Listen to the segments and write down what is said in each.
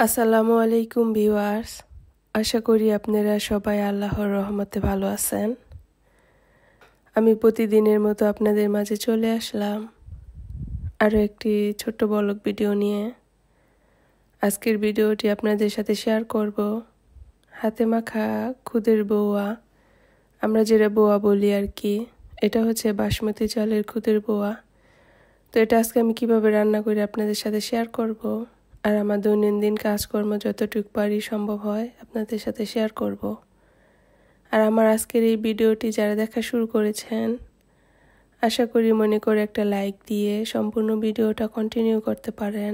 আসসালামু আলাইকুম ভিউয়ার্স। আশা করি আপনারা সবাই আল্লাহর রহমতে ভালো আছেন। আমি প্রতিদিনের মতো আপনাদের মাঝে চলে আসলাম আরও একটি ছোট্ট ব্লগ ভিডিও নিয়ে। আজকের ভিডিওটি আপনাদের সাথে শেয়ার করব হাতে মাখা খুদের বউয়া, আমরা যেটা বোয়া বলি আর কি। এটা হচ্ছে বাসমতি চালের খুদের বউয়া। তো এটা আজকে আমি কিভাবে রান্না করি আপনাদের সাথে শেয়ার করব, আর আমার দৈনন্দিন কাজকর্ম যতটুকু পারি সম্ভব হয় আপনাদের সাথে শেয়ার করব। আর আমার আজকের এই ভিডিওটি যারা দেখা শুরু করেছেন, আশা করি মনে করে একটা লাইক দিয়ে সম্পূর্ণ ভিডিওটা কন্টিনিউ করতে পারেন।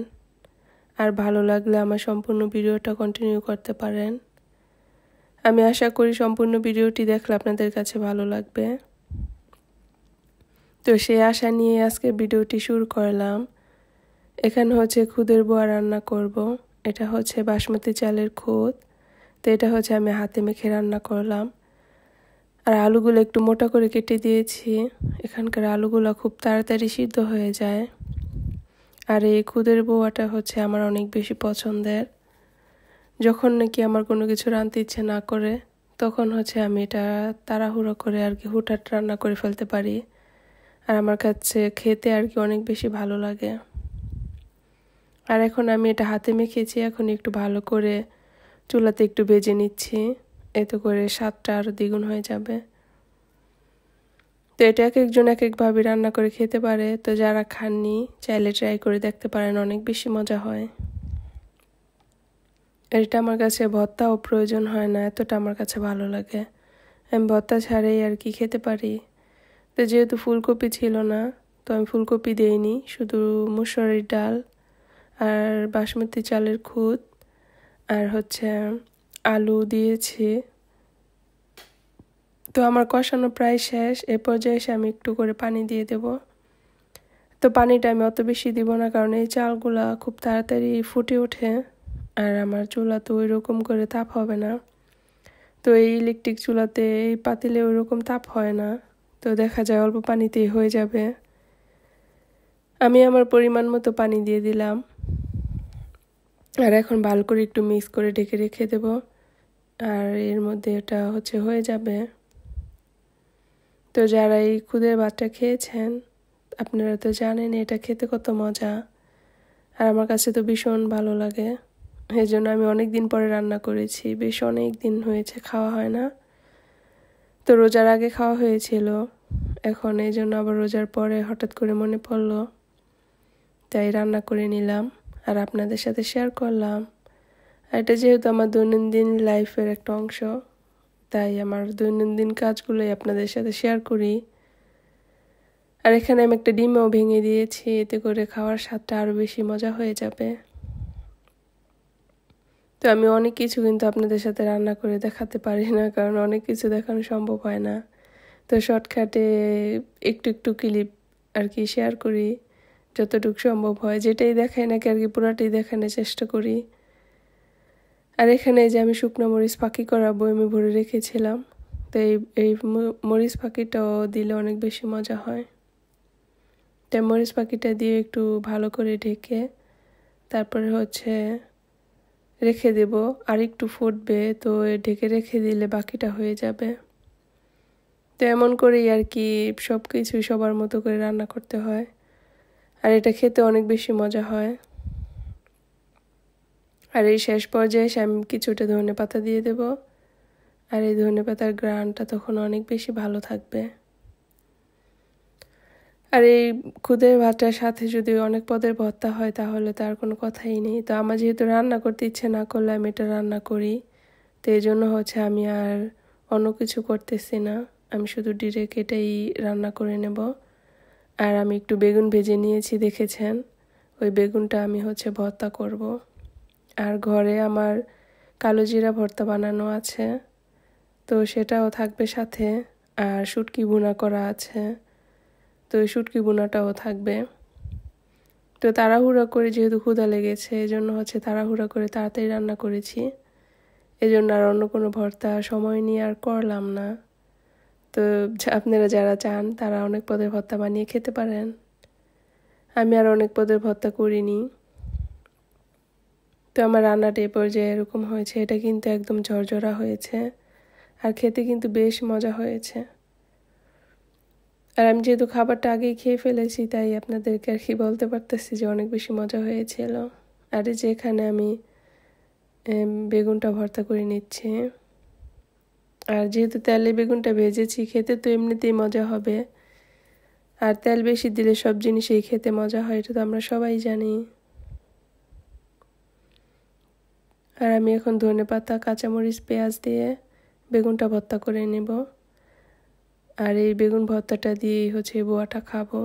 আর ভালো লাগলে আমার সম্পূর্ণ ভিডিওটা কন্টিনিউ করতে পারেন। আমি আশা করি সম্পূর্ণ ভিডিওটি দেখলে আপনাদের কাছে ভালো লাগবে। তো সেই আশা নিয়ে আজকের ভিডিওটি শুরু করলাম। এখানে হচ্ছে খুদের বড়া রান্না করব। এটা হচ্ছে বাসমতি চালের খুদ। তো এটা হচ্ছে আমি হাতে মেখে রান্না করলাম। আর আলুগুলো একটু মোটা করে কেটে দিয়েছি। এখানকার আলুগুলো খুব তাড়াতাড়ি সিদ্ধ হয়ে যায়। আর এই খুদের বড়াটা হচ্ছে আমার অনেক বেশি পছন্দের। যখন নাকি আমার কোনো কিছু রাঁধতে ইচ্ছে না করে, তখন হচ্ছে আমি এটা তাড়াহুড়ো করে আর কি হুটহাট রান্না করে ফেলতে পারি। আর আমার কাছে খেতে আর কি অনেক বেশি ভালো লাগে। আর এখন আমি এটা হাতে মেখেছি, এখন একটু ভালো করে চুলাতে একটু ভেজে নিচ্ছি, এতে করে স্বাদটা আরও দ্বিগুণ হয়ে যাবে। তো এটা এক একজন এক একভাবে রান্না করে খেতে পারে। তো যারা খাননি চাইলে ট্রাই করে দেখতে পারেন, অনেক বেশি মজা হয়। এটা আমার কাছে ভর্তাও প্রয়োজন হয় না, এতটা আমার কাছে ভালো লাগে। আমি ভর্তা ছাড়াই আর কি খেতে পারি। তো যেহেতু ফুলকপি ছিল না, তো আমি ফুলকপি দিইনি, শুধু মুসুরির ডাল আর বাসমতি চালের খুদ আর হচ্ছে আলু দিয়েছি। তো আমার কষানো প্রায় শেষ। এ পর্যায়ে এসে আমি একটু করে পানি দিয়ে দেব। তো পানিটা আমি অত বেশি দিব না, কারণ এই চালগুলা খুব তাড়াতাড়ি ফুটে ওঠে। আর আমার চুলা তো ওই রকম করে তাপ হবে না। তো এই ইলেকট্রিক চুলাতে এই পাতিলে ওই রকম তাপ হয় না। তো দেখা যায় অল্প পানিতেই হয়ে যাবে। আমি আমার পরিমাণ মতো পানি দিয়ে দিলাম। আর এখন ভালো করে একটু মিক্স করে ঢেকে রেখে দেব। আর এর মধ্যে এটা হচ্ছে হয়ে যাবে। তো যারা এই খুদের ভাতটা খেয়েছেন, আপনারা তো জানেন এটা খেতে কত মজা। আর আমার কাছে তো ভীষণ ভালো লাগে। এই জন্য আমি অনেক দিন পরে রান্না করেছি, বেশ অনেক দিন হয়েছে খাওয়া হয় না। তো রোজার আগে খাওয়া হয়েছিল, এখন এই জন্য আবার রোজার পরে হঠাৎ করে মনে পড়লো, তাই রান্না করে নিলাম আর আপনাদের সাথে শেয়ার করলাম। আর এটা যেহেতু আমার দৈনন্দিন লাইফের একটা অংশ, তাই আমার দৈনন্দিন কাজগুলোই আপনাদের সাথে শেয়ার করি। আর এখানে আমি একটা ডিমও ভেঙে দিয়েছি, এতে করে খাওয়ার স্বাদটা আরও বেশি মজা হয়ে যাবে। তো আমি অনেক কিছু কিন্তু আপনাদের সাথে রান্না করে দেখাতে পারি না, কারণ অনেক কিছু দেখানো সম্ভব হয় না। তো শর্টকাটে একটু একটু ক্লিপ আর কি শেয়ার করি যতটুকু সম্ভব হয়। যেটাই দেখাই নাকি আর কি পুরাটাই দেখানোর চেষ্টা করি। আর এখানে যে আমি শুকনো মরিচ ফাঁকি করা বয়মে ভরে রেখেছিলাম, তো এই মরিচ ফাঁকিটাও দিলে অনেক বেশি মজা হয়। তাই মরিচ পাখিটা দিয়ে একটু ভালো করে ঢেকে তারপরে হচ্ছে রেখে দেব। আর একটু ফুটবে, তো ঢেকে রেখে দিলে বাকিটা হয়ে যাবে। তো এমন করেই আর কি সব কিছুই সবার মতো করে রান্না করতে হয়। আর এটা খেতে অনেক বেশি মজা হয়। আর এই শেষ পর্যায়ে আমি কিছুটা ধনেপাতা দিয়ে দেব। আর এই ধনেপাতার ঘ্রাণটা তখন অনেক বেশি ভালো থাকবে। আর এই খুদের ভাতটার সাথে যদি অনেক পদের ভর্তা হয় তাহলে তার কোনো কথাই নেই। তো আমার যেহেতু রান্না করতে ইচ্ছে না করলে আমি এটা রান্না করি, তো এই জন্য হচ্ছে আমি আর অন্য কিছু করতেছি না, আমি শুধু ডিরেক্ট এটাই রান্না করে নেব। আর আমি একটু বেগুন ভেজে নিয়েছি, দেখেছেন, ওই বেগুনটা আমি হচ্ছে ভর্তা করব। আর ঘরে আমার কালো জিরা ভর্তা বানানো আছে, তো সেটাও থাকবে সাথে। আর শুটকি ভুনা করা আছে, তো ওই শুটকি ভুনাটাও থাকবে। তো তাড়াহুড়া করে যেহেতু ক্ষুধা লেগেছে, এই জন্য হচ্ছে তাড়াহুড়া করে তাড়াতাড়ি রান্না করেছি। এই জন্য আর অন্য কোনো ভর্তা সময় নিয়ে আর করলাম না। তো আপনারা যারা চান তারা অনেক পদের ভর্তা বানিয়ে খেতে পারেন। আমি আর অনেক পদের ভর্তা করিনি। তো আমার রান্নাটা এই পর্যায়ে এরকম হয়েছে, এটা কিন্তু একদম ঝরঝরা হয়েছে আর খেতে কিন্তু বেশ মজা হয়েছে। আর আমি যেহেতু খাবারটা আগেই খেয়ে ফেলেছি তাই আপনাদেরকে আর কি বলতে পারতেছি যে অনেক বেশি মজা হয়েছিল। আর এই যে এখানে আমি বেগুনটা ভর্তা করে নিচ্ছি। আর যেহেতু তেলে বেগুনটা ভেজেছি, খেতে তো এমনিতেই মজা হবে, আর তেল বেশি দিলে সব জিনিসই খেতে মজা হয়, এটা তো আমরা সবাই জানি। আর আমি এখন ধনেপাতা, কাঁচামরিচ, পেঁয়াজ দিয়ে বেগুনটা ভর্তা করে নেব। আর এই বেগুন ভর্তাটা দিয়েই হচ্ছে বোয়াটা খাবো।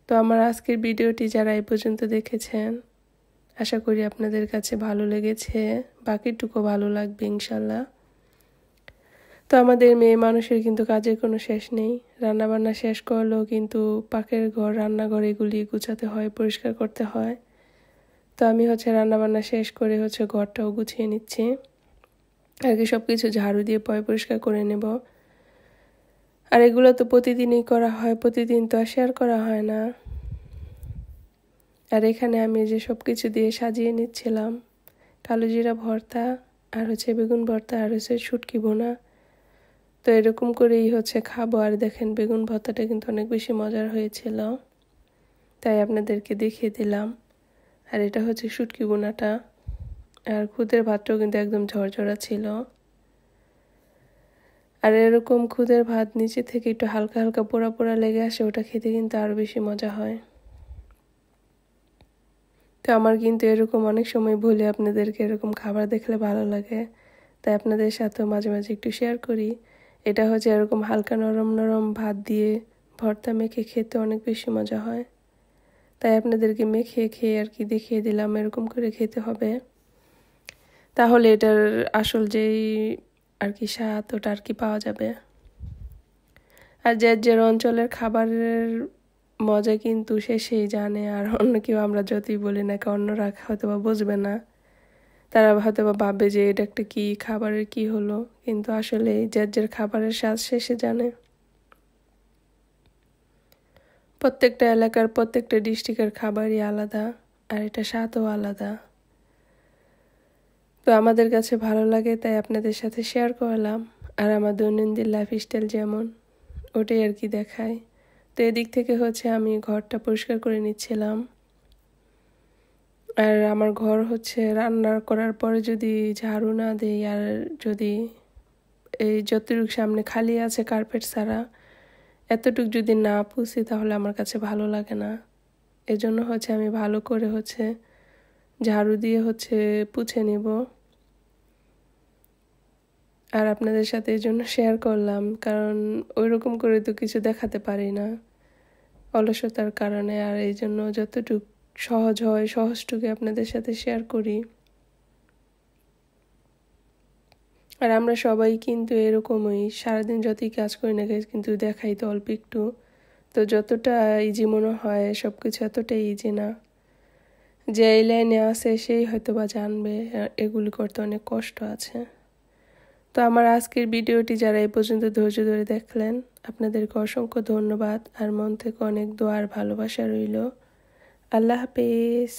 তো আমার আজকের ভিডিওটি যারা এই পর্যন্ত দেখেছেন, আশা করি আপনাদের কাছে ভালো লেগেছে, বাকিটুকু ভালো লাগবে ইনশাল্লাহ। তো আমাদের মেয়ে মানুষের কিন্তু কাজের কোনো শেষ নেই, রান্নাবান্না শেষ করলেও কিন্তু পাকের ঘর, রান্নাঘর এগুলি গুছাতে হয়, পরিষ্কার করতে হয়। তো আমি হচ্ছে রান্নাবান্না শেষ করে হচ্ছে ঘরটাও গুছিয়ে নিচ্ছি, আর কি সব কিছু ঝাড়ু দিয়ে পরিষ্কার করে নেব। আর এগুলো তো প্রতিদিনই করা হয়, প্রতিদিন তো আর শেয়ার করা হয় না। আর এখানে আমি যে সব কিছু দিয়ে সাজিয়ে নিচ্ছিলাম, কালো জিরা ভর্তা, আর হচ্ছে বেগুন ভর্তা, আর হচ্ছে শুটকি ভুনা। তো এরকম করেই হচ্ছে খাবো। আর দেখেন বেগুন ভর্তাটা কিন্তু অনেক বেশি মজার হয়েছিল, তাই আপনাদেরকে দেখিয়ে দিলাম। আর এটা হচ্ছে শুটকি ভুনাটা, আর খুদের ভাতটাও কিন্তু একদম ঝরঝরা ছিল। আর এরকম খুদের ভাত নিচে থেকে একটু হালকা হালকা পোড়া পোড়া লেগে আসে, ওটা খেতে কিন্তু আরো বেশি মজা হয়। তো আমার কিন্তু এরকম অনেক সময় বলি আপনাদেরকে এরকম খাবার দেখলে ভালো লাগে, তাই আপনাদের সাথেও মাঝে মাঝে একটু শেয়ার করি। এটা হচ্ছে এরকম হালকা নরম নরম ভাত দিয়ে ভর্তা মেখে খেতে অনেক বেশি মজা হয়, তাই আপনাদেরকে মেখে খেয়ে আর কি দেখিয়ে দিলাম এরকম করে খেতে হবে। তাহলে এটার আসল যেই আর কি স্বাদ, ওটা আর কি পাওয়া যাবে। আর যে অঞ্চলের খাবারের মজা কিন্তু সেই জানে, আর অন্য কেউ আমরা যতই বলি না কেন, অন্যরা হয়তো বা বুঝবে না, তারা হয়তো বা ভাববে যে এটা একটা কি খাবারের কি হলো, কিন্তু আসলে যার খাবারের স্বাদ সে জানে। প্রত্যেকটা এলাকার প্রত্যেকটা ডিস্ট্রিক্টের খাবারই আলাদা, আর এটা স্বাদও আলাদা। তো আমাদের কাছে ভালো লাগে তাই আপনাদের সাথে শেয়ার করলাম। আর আমার দৈনন্দিন লাইফস্টাইল যেমন, ওটাই আর কি দেখায়। তো এদিক থেকে হচ্ছে আমি ঘরটা পরিষ্কার করে নিচ্ছিলাম। আর আমার ঘর হচ্ছে রান্না করার পরে যদি ঝাড়ু না দেই, আর যদি এই যতটুকু সামনে খালি আছে কার্পেট ছাড়া, এতটুকু যদি না পুছি তাহলে আমার কাছে ভালো লাগে না। এজন্য হচ্ছে আমি ভালো করে হচ্ছে ঝাড়ু দিয়ে হচ্ছে পুছে নেব। আর আপনাদের সাথে এই জন্য শেয়ার করলাম, কারণ ওইরকম করে তো কিছু দেখাতে পারি না অলসতার কারণে। আর এই জন্য যতটুকু সহজ হয় সহজটুকু আপনাদের সাথে শেয়ার করি। আর আমরা সবাই কিন্তু এরকমই, সারাদিন যতই কাজ করি না কিন্তু দেখাই তো অল্প একটু। তো যতটা ইজি মনে হয় সব কিছু এতটাই ইজি না। যে এই লাইনে আছে সেই হয়তো বা জানবে এগুলি করতে অনেক কষ্ট আছে। তো আমার আজকের ভিডিওটি যারা এই পর্যন্ত ধৈর্য ধরে দেখলেন, আপনাদেরকে অসংখ্য ধন্যবাদ, আর মন থেকে অনেক দোয়া আর ভালোবাসা রইল। আল্লাহ হাফেজ।